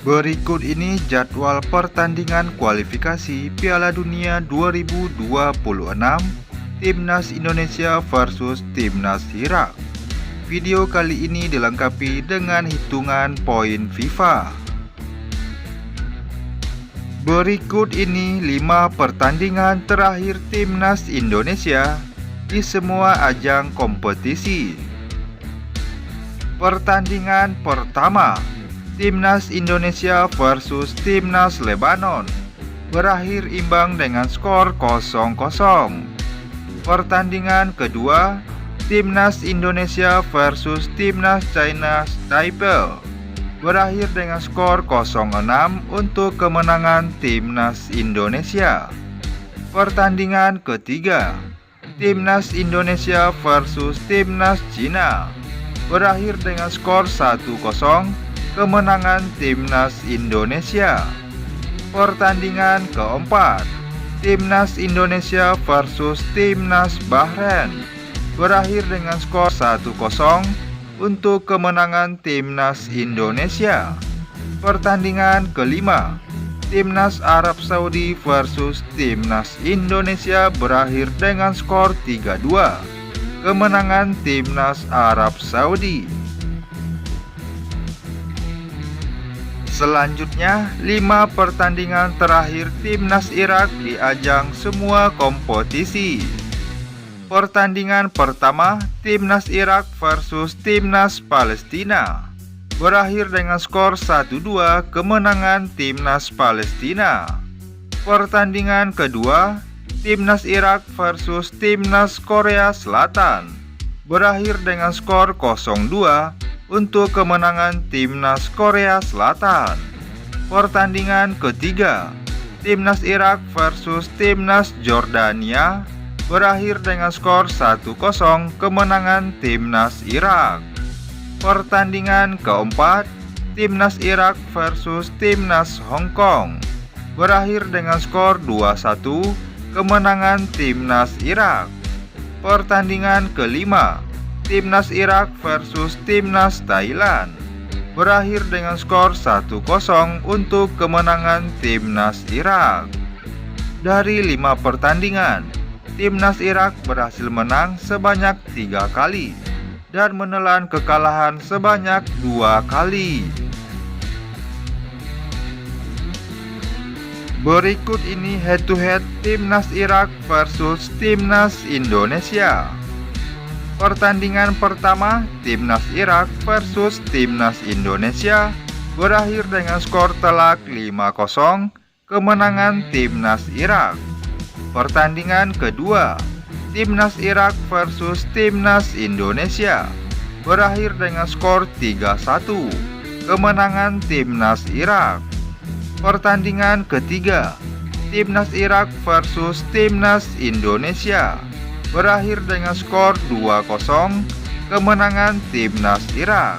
Berikut ini jadwal pertandingan kualifikasi Piala Dunia 2026 Timnas Indonesia versus Timnas Irak. Video kali ini dilengkapi dengan hitungan poin FIFA. Berikut ini 5 pertandingan terakhir Timnas Indonesia di semua ajang kompetisi. Pertandingan pertama, Timnas Indonesia versus Timnas Lebanon, berakhir imbang dengan skor 0-0. Pertandingan kedua, Timnas Indonesia versus Timnas China Taipei, berakhir dengan skor 0-6 untuk kemenangan Timnas Indonesia. Pertandingan ketiga, Timnas Indonesia versus Timnas Cina, berakhir dengan skor 1-0 kemenangan Timnas Indonesia. Pertandingan keempat, Timnas Indonesia versus Timnas Bahrain, berakhir dengan skor 1-0 untuk kemenangan Timnas Indonesia. Pertandingan kelima, Timnas Arab Saudi versus Timnas Indonesia, berakhir dengan skor 3-2 kemenangan Timnas Arab Saudi. Selanjutnya, 5 pertandingan terakhir Timnas Irak di ajang semua kompetisi. Pertandingan pertama, Timnas Irak versus Timnas Palestina, berakhir dengan skor 1-2 kemenangan Timnas Palestina. Pertandingan kedua, Timnas Irak versus Timnas Korea Selatan, berakhir dengan skor 0-2 untuk kemenangan Timnas Korea Selatan. Pertandingan ketiga, Timnas Irak versus Timnas Jordania, berakhir dengan skor 1-0 kemenangan Timnas Irak. Pertandingan keempat, Timnas Irak versus Timnas Hong Kong, berakhir dengan skor 2-1 kemenangan Timnas Irak. Pertandingan kelima, Timnas Irak versus Timnas Thailand, berakhir dengan skor 1-0 untuk kemenangan Timnas Irak. Dari 5 pertandingan, Timnas Irak berhasil menang sebanyak 3 kali dan menelan kekalahan sebanyak 2 kali. Berikut ini head to head Timnas Irak versus Timnas Indonesia. Pertandingan pertama, Timnas Irak versus Timnas Indonesia, berakhir dengan skor telak 5-0 kemenangan Timnas Irak. Pertandingan kedua, Timnas Irak versus Timnas Indonesia, berakhir dengan skor 3-1 kemenangan Timnas Irak. Pertandingan ketiga, Timnas Irak versus Timnas Indonesia, berakhir dengan skor 2-0 kemenangan Timnas Irak.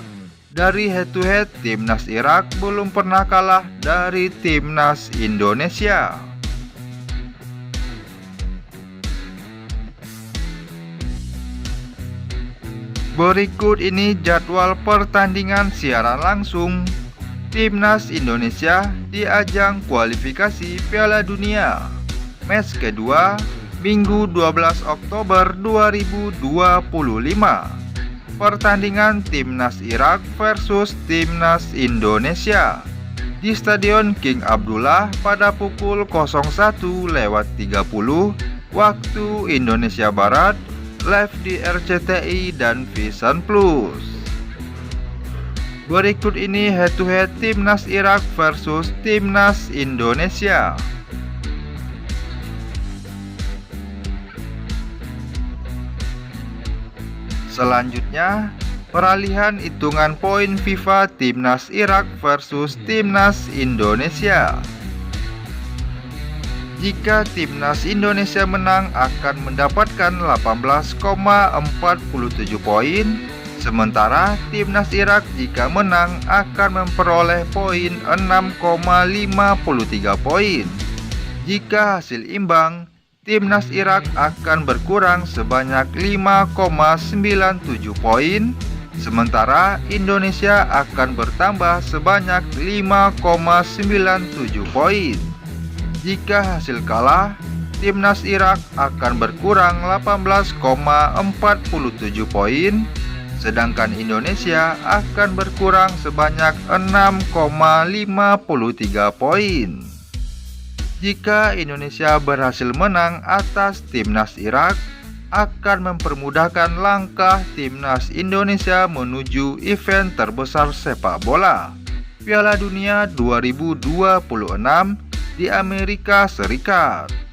Dari head to head, Timnas Irak belum pernah kalah dari Timnas Indonesia. Berikut ini jadwal pertandingan siaran langsung Timnas Indonesia di ajang kualifikasi Piala Dunia. Match kedua, Minggu 12 Oktober 2025. Pertandingan Timnas Irak versus Timnas Indonesia di Stadion King Abdullah pada pukul 01.30 waktu Indonesia Barat, live di RCTI dan Vision Plus. Berikut ini head to head Timnas Irak versus Timnas Indonesia. Selanjutnya, peralihan hitungan poin FIFA Timnas Irak versus Timnas Indonesia. Jika Timnas Indonesia menang akan mendapatkan 18,47 poin, sementara Timnas Irak jika menang akan memperoleh poin 6,53 poin. Jika hasil imbang, Timnas Irak akan berkurang sebanyak 5,97 poin Sementara Indonesia akan bertambah sebanyak 5,97 poin. Jika hasil kalah, timnas Irak akan berkurang 18,47 poin, sedangkan Indonesia akan berkurang sebanyak 6,53 poin. Jika Indonesia berhasil menang atas timnas Irak, akan mempermudahkan langkah timnas Indonesia menuju event terbesar sepak bola, Piala Dunia 2026 di Amerika Serikat.